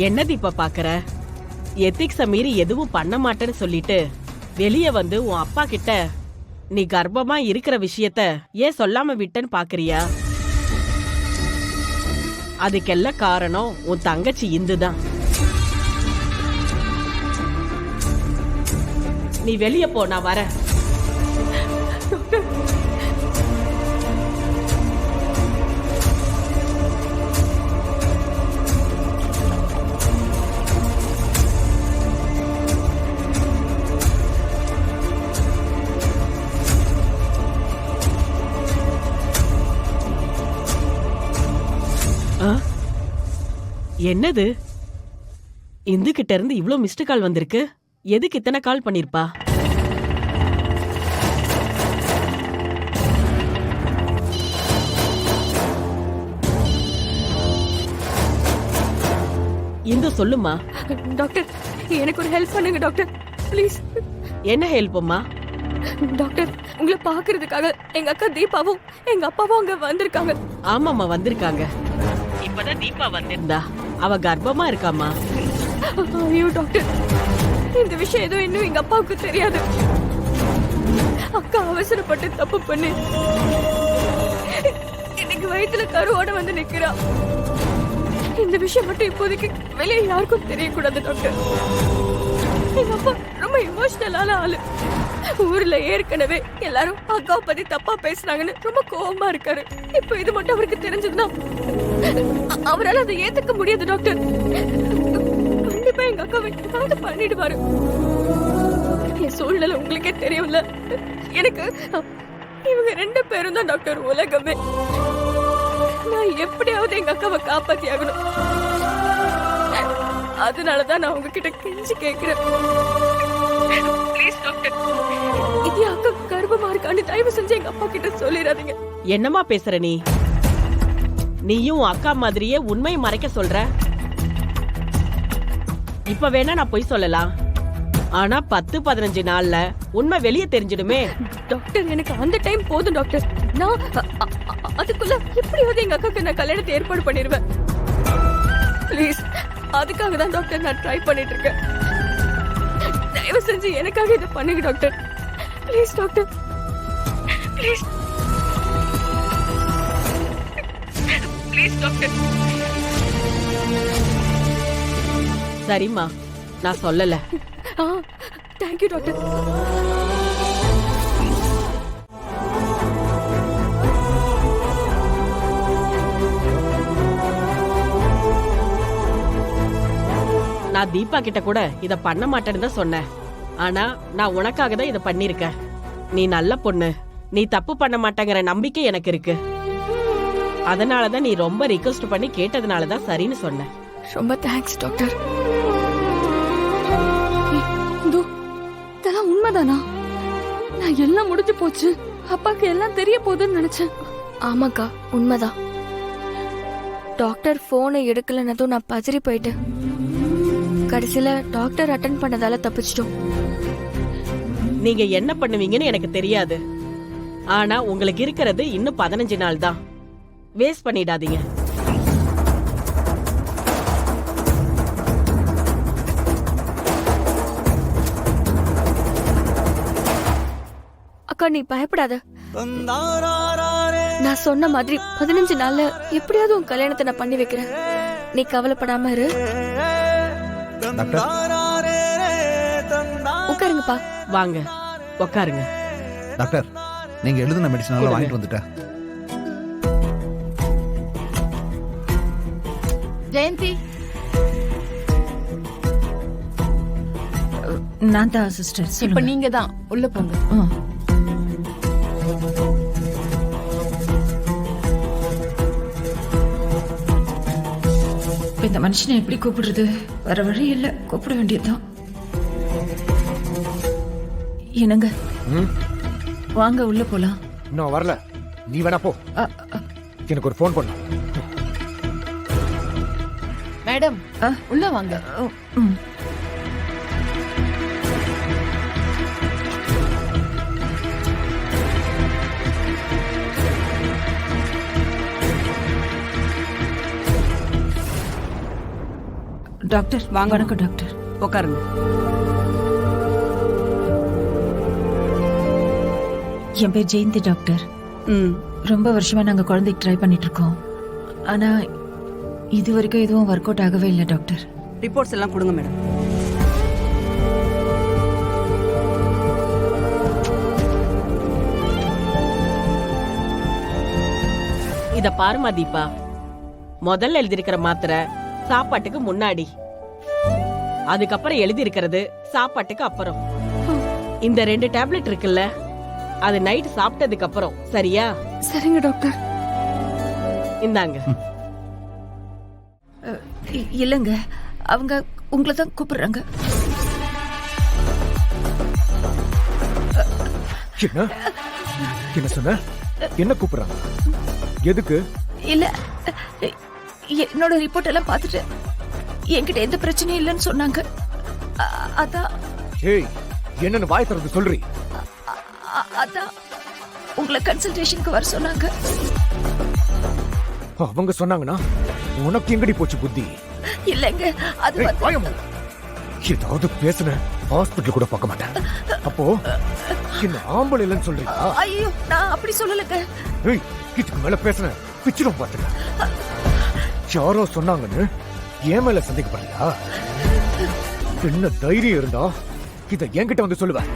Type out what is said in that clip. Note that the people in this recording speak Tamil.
என்ன தீபா பாக்குற? எத்திக்ஸ மீறி எதுவும் பண்ண மாட்டேன்னு சொல்லிட்டு வெளிய வந்து உன் அப்பா கிட்ட நீ கர்ப்பமா இருக்கிற விஷயத்த ஏன் சொல்லாம விட்டேன்னு பாக்குறியா? அதுக்கெல்லாம் காரணம் உன் தங்கச்சி இந்துதான். நீ வெளிய போ, நான் வரேன். என்னது, இந்து கிட்ட இருந்து இவ்ளோ மிஸ்டு கால் வந்திருக்கு? எதுக்கு இத்தனை கால் பண்ணிருப்பா? இந்து சொல்லுமா. டாக்டர், எனக்கு ஒரு ஹெல்ப் பண்ணுங்க டாக்டர், ப்ளீஸ். என்ன ஹெல்ப்புமா? டாக்டர், உங்களை பாக்குறதுக்காக எங்க அக்கா தீபாவும் எங்க அப்பாவும் அங்க வந்திருக்காங்க. ஆமாமா, வந்திருக்காங்க. இப்பதான் தீபா வந்திருந்தா. அவ கர்ப்பமா இருக்காமா? ஐயோ டாக்டர், இந்த விஷயம் எதுவும் இன்னும் எங்க அப்பாவுக்கு தெரியாது. அக்கா அவசரப்பட்டு தப்பு பண்ணி இன்னைக்கு வயித்துல கருவோட வந்து நிக்கிறா. இந்த விஷயம் மட்டும் இப்போதைக்கு வெளியே யாருக்கும் தெரியக்கூடாது டாக்டர். எங்க அப்பா ரொம்ப எமோஷனலான ஆளு. ஊர்ல ஏற்கனவே எல்லாரும் அக்காவை பத்தி தப்பா பேசுறாங்கன்னு ரொம்ப கோவமா இருக்காரு. இப்போ இது மட்டும் அவருக்கு தெரிஞ்சதுன்னா அவரால் அதை ஏத்துக்க முடியாது டாக்டர். கண்டிப்பா எங்க அக்காவை ஏதாவது பண்ணிடுவாரு. என் சூழ்நிலை உங்களுக்கே தெரியும்ல. எனக்கு இவங்க 2 பேரும் தான் டாக்டர் உலகமே. நான் எப்படியாவது எங்க அக்காவை காப்பாத்தி ஆகணும். அதனாலதான் நான் உங்ககிட்ட கெஞ்சி கேட்கிறேன். ப்ளீஸ் டாக்டர், இது அக்கா கர்ப்பமா இருக்கான்னு தயவு செஞ்சு எங்க அப்பா கிட்ட சொல்லிடாதீங்க. என்னமா பேசுற நீ? நீயும் அக்கா மாதிரியே உண்மையை மறைக்க சொல்ற. இப்ப வேணா நான் பொய் சொல்லலாம், ஆனா 10-15 நாள்ல உண்மை வெளியே தெரிஞ்சிடுமே. டாக்டர், எனக்கு அந்த டைம் போதும் டாக்டர். நான் அதுக்குள்ள எப்படியாவது எங்க அக்காக்கு நான் கல்யாணத்தை ஏற்பாடு பண்ணிடுவேன். ப்ளீஸ், அதுக்காக தான் டாக்டர் நான் ட்ரை பண்ணிட்டு இருக்கேன். தயவு செஞ்சு எனக்காக இதை பண்ணுங்க doctor. Please doctor, please please doctor. சரிம்மா, நான் சொல்லல. Thank you doctor. நான் தீபா கிட்ட கூட இத பண்ண மாட்டேன்னு தான் சொன்னேன். ஆனா நான் உனக்காக தான் இத பண்ணிருக்கேன். நீ நல்ல பொண்ணு, நீ தப்பு பண்ண மாட்டேங்கிற நம்பிக்கை எனக்கு இருக்கு. அதனாலதான் நீ ரொம்ப ரிக்வெஸ்ட் பண்ணி கேட்டதுனாலதான் சரின்னு சொன்னேன். ரொம்ப தேங்க்ஸ் டாக்டர். இதெல்லாம் உண்மைதானா? நான் எல்லாம் முடிஞ்சு போச்சு, அப்பாக்கு எல்லாம் தெரிய போகுதுன்னு நினைச்சேன். ஆமாக்கா, உண்மைதான். டாக்டர் போனை எடுக்கலன்னதும் நான் பதறி போயிட்டேன். கடைசியில டாக்டர் அட்டென்ட் பண்ணதால தப்பிச்சிட்டோம். நீங்க என்ன பண்ணுவீங்கன்னு எனக்கு தெரியாது, ஆனா உங்களுக்கு இருக்கிறது இன்னும் 15 நாள் தான். வேஸ்ட் பண்ணிடாதீங்க. அக்கா, நீ பயப்படாத. நான் சொன்ன மாதிரி 15 நாள்ல எப்படியாவது உன் கல்யாணத்தை நான் பண்ணி வைக்கிறேன். நீ கவலைப்படாம இரு. உட்காருங்கப்பா. வாங்க, உட்காருங்க. டாக்டர், நீங்க எழுதின மெடிசன் எல்லாம் வாங்கிட்டு வந்துட்டேன். ஜெயந்தி, நான் தான் சிஸ்டர். இப்ப நீங்க தான் உள்ள போங்க. இந்த மனுஷனை எப்படி கூப்பிடுறது? வர வழி இல்ல, கூப்பிட வேண்டியதுதான். என்னங்க, வாங்க உள்ள போலாம். இன்னும் வரல, நீ வேணா போ. எனக்கு ஒரு போன் பண்ணு. மேடம், உள்ள வாங்க. டாக்டர் வாங்க. வணக்கம் டாக்டர். உட்காருங்க. என் பேர் ஜெயந்தி டாக்டர். ம். ரொம்ப வருஷமா நாங்க குழந்தைக்கு ட்ரை பண்ணிட்டு இருக்கோம். ஆனா இது வரைக்கும் எதுவும் ஒர்க் அவுட் ஆகவே இல்லை டாக்டர். ரிப்போர்ட்ஸ் எல்லாம் கொடுங்க மேடம். இத பாருமா தீபா, முதல்ல எழுதியிருக்கிற மாத்திரை சாப்பாட்டுக்கு முன்னாடி, அதுக்கப்புறம் எழுதி இருக்கிறது சாப்பாட்டுக்கு அப்புறம். இந்த 2 டேப்லெட் இருக்குல்ல, அது நைட் சாப்பிட்டதுக்கு அப்புறம், சரியா? சரிங்க டாக்டர். இந்தாங்க. இல்லைங்க, அவங்க உங்களை தான் கூப்பிடுறாங்க. என்ன என்ன சொன்ன? என்ன கூப்பிடுறாங்க? எதுக்கு? இல்ல, என்னோட ரிப்போர்ட் எல்லாம் பார்த்துட்டு என்கிட்ட எந்த பிரச்சனையும் இல்லைன்னு சொன்னாங்க. அதான் ஏய், என்னன்னு வாய் திறந்து சொல்றி. அதான் உங்களை கன்சல்டேஷனுக்கு வர சொன்னாங்க. அவங்க சொன்னாங்கன்னா உனக்கு எங்கடி போச்சு புத்தி? இல்லைங்க, அது ஏய், வந்து- வாயை மூடு. ஏதாவது பேசுன ஹாஸ்பிட்டல் கூட பார்க்க மாட்டேன். அப்போ என்ன ஆம்பளை இல்லைன்னு சொல்றீங்க? ஐயோ, நான் அப்படி சொல்லலைங்க. ஏய், இதுக்கு மேல பேசுன பிச்சிரும் பாத்துக்க. யாரோ சொன்னாங்கன்னு என் மேல சந்தேகப்படுறியா? என்ன தைரியம் இருந்தா இத என்கிட்ட வந்து சொல்லுவேன்.